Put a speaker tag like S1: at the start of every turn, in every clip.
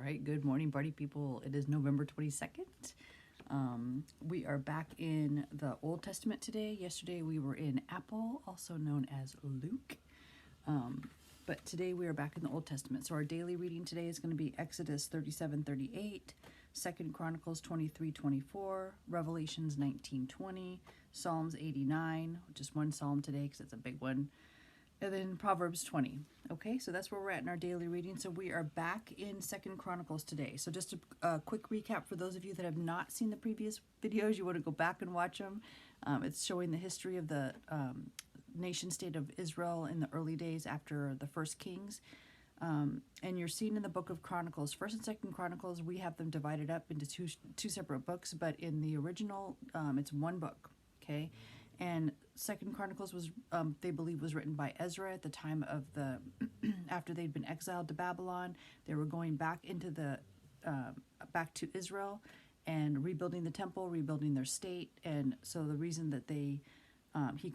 S1: right, good morning, party people. It is November 22nd. We are back in the Old Testament today. Yesterday we were in Apple, also known as Luke. But today we are back in the Old Testament. So our daily reading today is going to be Exodus 37:38, 2 Chronicles 23:24, Revelations 19:20, Psalms 89, just one psalm today because it's a big one, and then Proverbs 20. Okay, so that's where we're at in our daily reading. So we are back in 2 Chronicles today. So just a quick recap for those of you that have not seen the previous videos, you want to go back and watch them. It's showing the history of the nation state of Israel in the early days after the first kings. And you're seeing in the book of Chronicles, 1st and 2nd Chronicles, we have them divided up into two separate books, but in the original, it's one book, okay? And 2nd Chronicles was, they believe, was written by Ezra at the time of the, after they'd been exiled to Babylon. They were going back into the, back to Israel and rebuilding the temple, rebuilding their state. And so the reason that they, he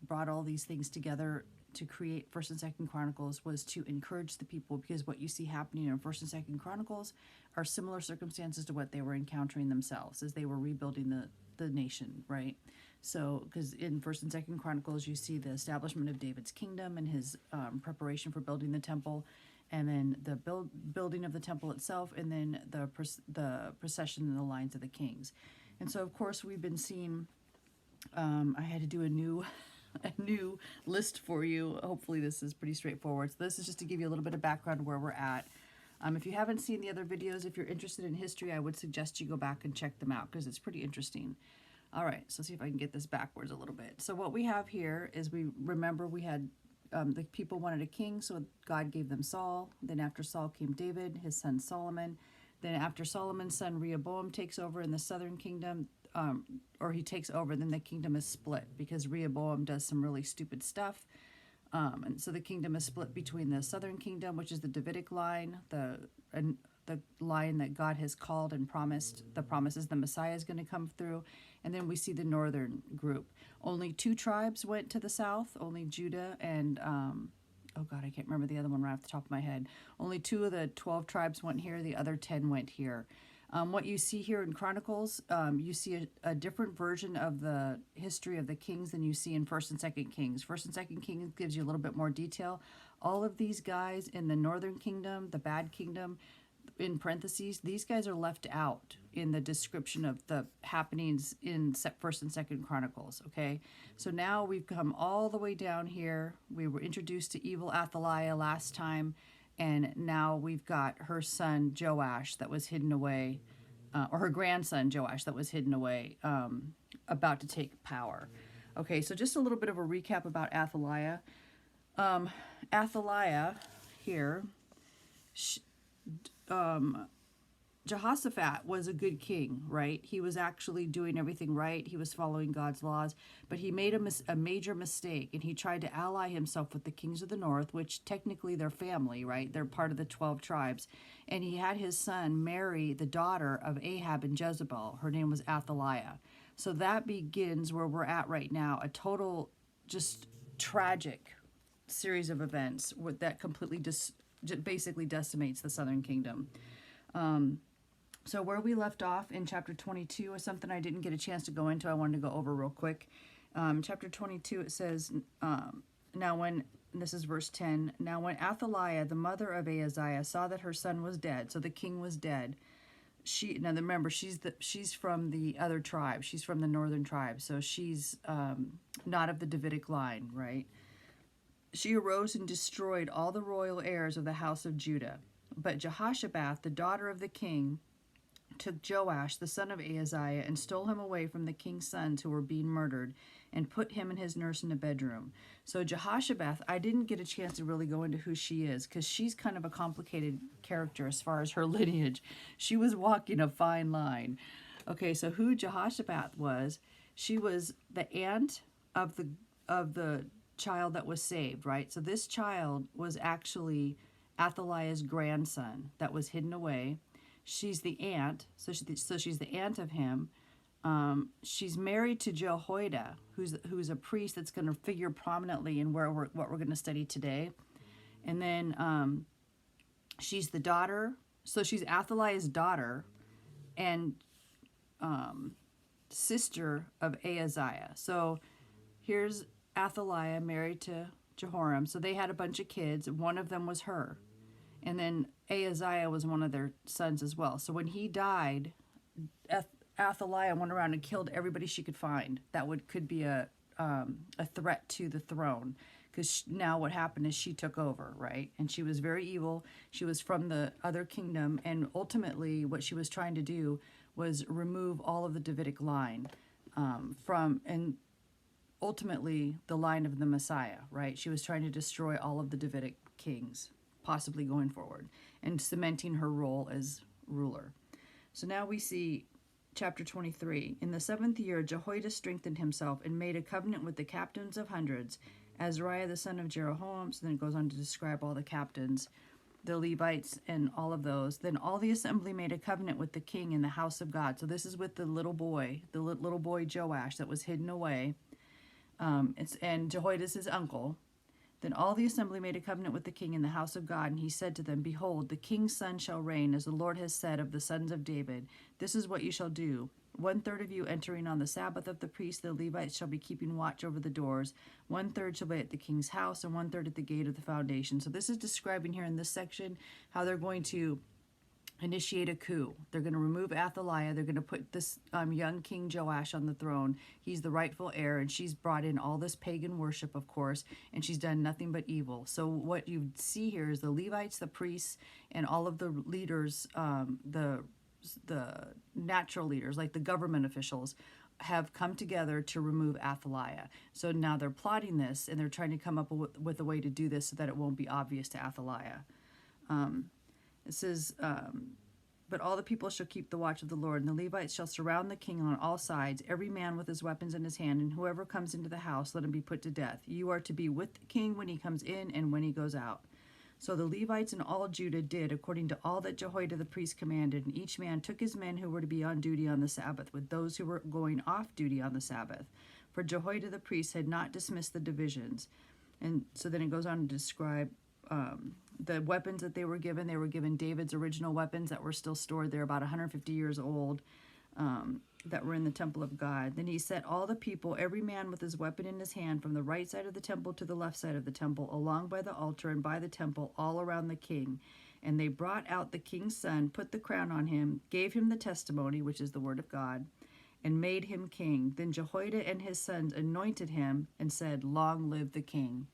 S1: brought all these things together to create 1st and 2nd Chronicles was to encourage the people, because what you see happening in 1st and 2nd Chronicles are similar circumstances to what they were encountering themselves as they were rebuilding the nation, right? So, because in 1st and 2nd Chronicles, you see the establishment of David's kingdom and his preparation for building the temple, and then the building of the temple itself, and then the procession and the lines of the kings. And so, of course, we've been seeing, I had to do a new list for you. Hopefully this is pretty straightforward. So this is just to give you a little bit of background where we're at. If you haven't seen the other videos, if you're interested in history, I would suggest you go back and check them out because it's pretty interesting. All right, so see if I can get this backwards a little bit. So what we have here is, we remember we had the people wanted a king, so God gave them Saul. Then after Saul came David, his son Solomon. Then after Solomon's son Rehoboam takes over in the southern kingdom, or he takes over, then the kingdom is split because Rehoboam does some really stupid stuff. And so the kingdom is split between the southern kingdom, which is the Davidic line, the line that God has called and promised. The promises the Messiah is going to come through. And then we see the northern group. Only 2 tribes went to the south, only Judah and, oh God, I can't remember the other one right off the top of my head. Only 2 of the 12 tribes went here, the other 10 went here. What you see here in Chronicles, you see a different version of the history of the kings than you see in 1st and 2nd Kings. 1st and 2nd Kings gives you a little bit more detail. All of these guys in the northern kingdom, the bad kingdom, in parentheses, these guys are left out in the description of the happenings in 1st and 2nd Chronicles, okay? So now we've come all the way down here. We were introduced to evil Athaliah last time, and now we've got her son Joash that was hidden away, or her grandson Joash that was hidden away, about to take power. Okay, so just a little bit of a recap about Athaliah. Athaliah here, Jehoshaphat was a good king, right? He was actually doing everything right. He was following God's laws, but he made a major mistake, and he tried to ally himself with the kings of the north, which technically they're family, right? They're part of the 12 tribes. And he had his son marry the daughter of Ahab and Jezebel. Her name was Athaliah. So that begins where we're at right now, a total just tragic series of events that completely basically decimates the southern kingdom. So where we left off in chapter 22 is something I didn't get a chance to go into. I wanted to go over real quick. Chapter 22, it says, now when, this is verse 10, now when Athaliah, the mother of Ahaziah, saw that her son was dead, so the king was dead, now remember, she's from the other tribe. She's from the northern tribe, so she's not of the Davidic line, right? She arose and destroyed all the royal heirs of the house of Judah. But Jehoshaphat, the daughter of the king, took Joash, the son of Ahaziah, and stole him away from the king's sons who were being murdered, and put him and his nurse in a bedroom. So Jehoshaphat, I didn't get a chance to really go into who she is, because she's kind of a complicated character as far as her lineage. She was walking a fine line. Okay, so who Jehoshaphat was, she was the aunt of the child that was saved, right? So this child was actually Athaliah's grandson that was hidden away. She's the aunt, so she's the aunt of him. She's married to Jehoiada, who's a priest that's going to figure prominently in what we're going to study today. And then she's the daughter So she's Athaliah's daughter and sister of Ahaziah. So here's Athaliah married to Jehoram. So they had a bunch of kids. One of them was her. And then Ahaziah was one of their sons as well. So when he died, Athaliah went around and killed everybody she could find that could be a threat to the throne. Because now what happened is she took over, right? And she was very evil. She was from the other kingdom. And ultimately what she was trying to do was remove all of the Davidic line and ultimately the line of the Messiah, right? She was trying to destroy all of the Davidic kings, possibly going forward, and cementing her role as ruler. So now we see chapter 23. In the 7th year, Jehoiada strengthened himself and made a covenant with the captains of hundreds, Azariah the son of Jeroboam. So then it goes on to describe all the captains, the Levites, and all of those. Then all the assembly made a covenant with the king in the house of God. So this is with the little boy Joash that was hidden away. And Jehoiada is his uncle. Then all the assembly made a covenant with the king in the house of God, and he said to them, Behold, the king's son shall reign, as the Lord has said of the sons of David. This is what you shall do. 1/3 of you entering on the Sabbath of the priests, the Levites shall be keeping watch over the doors. 1/3 shall be at the king's house, and 1/3 at the gate of the foundation. So this is describing here in this section how they're going to initiate a coup. They're going to remove Athaliah. They're going to put this young King Joash on the throne. He's the rightful heir, and she's brought in all this pagan worship, of course, and she's done nothing but evil. So what you see here is the Levites, the priests, and all of the leaders, the natural leaders, like the government officials, have come together to remove Athaliah. So now they're plotting this, and they're trying to come up with a way to do this so that it won't be obvious to Athaliah. It says, but all the people shall keep the watch of the Lord, and the Levites shall surround the king on all sides, every man with his weapons in his hand, and whoever comes into the house, let him be put to death. You are to be with the king when he comes in and when he goes out. So the Levites and all Judah did according to all that Jehoiada the priest commanded, and each man took his men who were to be on duty on the Sabbath, with those who were going off duty on the Sabbath. For Jehoiada the priest had not dismissed the divisions. And so then it goes on to describe the weapons that they were given. They were given David's original weapons that were still stored there, about 150 years old, that were in the temple of God. Then he set all the people, every man with his weapon in his hand, from the right side of the temple to the left side of the temple, along by the altar and by the temple, all around the king. And they brought out the king's son, put the crown on him, gave him the testimony, which is the word of God, and made him king. Then Jehoiada and his sons anointed him and said, Long live the king.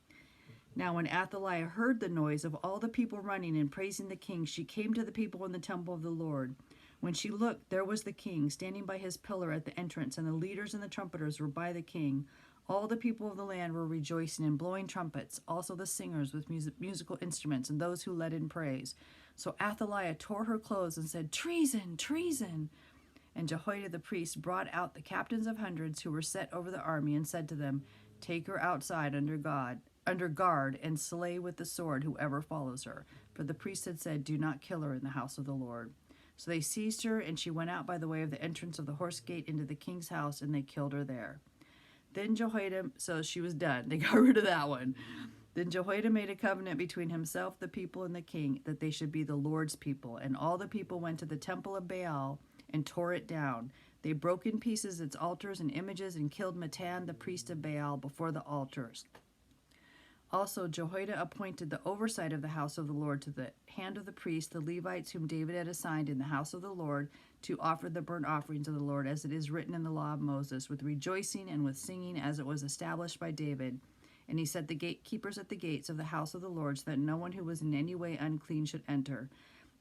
S1: Now when Athaliah heard the noise of all the people running and praising the king, she came to the people in the temple of the Lord. When she looked, there was the king, standing by his pillar at the entrance, and the leaders and the trumpeters were by the king. All the people of the land were rejoicing and blowing trumpets, also the singers with musical instruments, and those who led in praise. So Athaliah tore her clothes and said, Treason, treason! And Jehoiada the priest brought out the captains of hundreds who were set over the army, and said to them, Take her outside under guard, and slay with the sword whoever follows her. For the priest had said, Do not kill her in the house of the Lord. So they seized her, and she went out by the way of the entrance of the horse gate into the king's house, and they killed her there. Then Jehoiada, so she was done. They got rid of that one. Then Jehoiada made a covenant between himself, the people, and the king, that they should be the Lord's people. And all the people went to the temple of Baal and tore it down. They broke in pieces its altars and images, and killed Mattan, the priest of Baal, before the altars. Also, Jehoiada appointed the oversight of the house of the Lord to the hand of the priests, the Levites whom David had assigned in the house of the Lord, to offer the burnt offerings of the Lord, as it is written in the law of Moses, with rejoicing and with singing, as it was established by David. And he set the gatekeepers at the gates of the house of the Lord, so that no one who was in any way unclean should enter.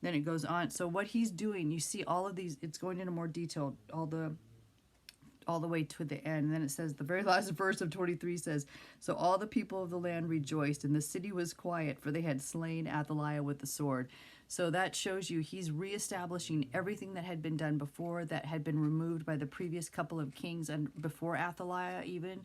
S1: Then it goes on. So what he's doing, you see all of these, it's going into more detail, all the way to the end. And then it says, the very last verse of 23 says, So all the people of the land rejoiced, and the city was quiet, for they had slain Athaliah with the sword. So that shows you he's reestablishing everything that had been done before, that had been removed by the previous couple of kings, and before Athaliah even.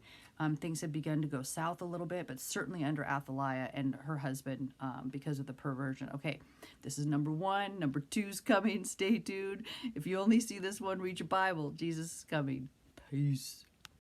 S1: Things had begun to go south a little bit, but certainly under Athaliah and her husband, because of the perversion. Okay, this is number 1. Number 2's coming. Stay tuned. If you only see this one, read your Bible. Jesus is coming. Peace.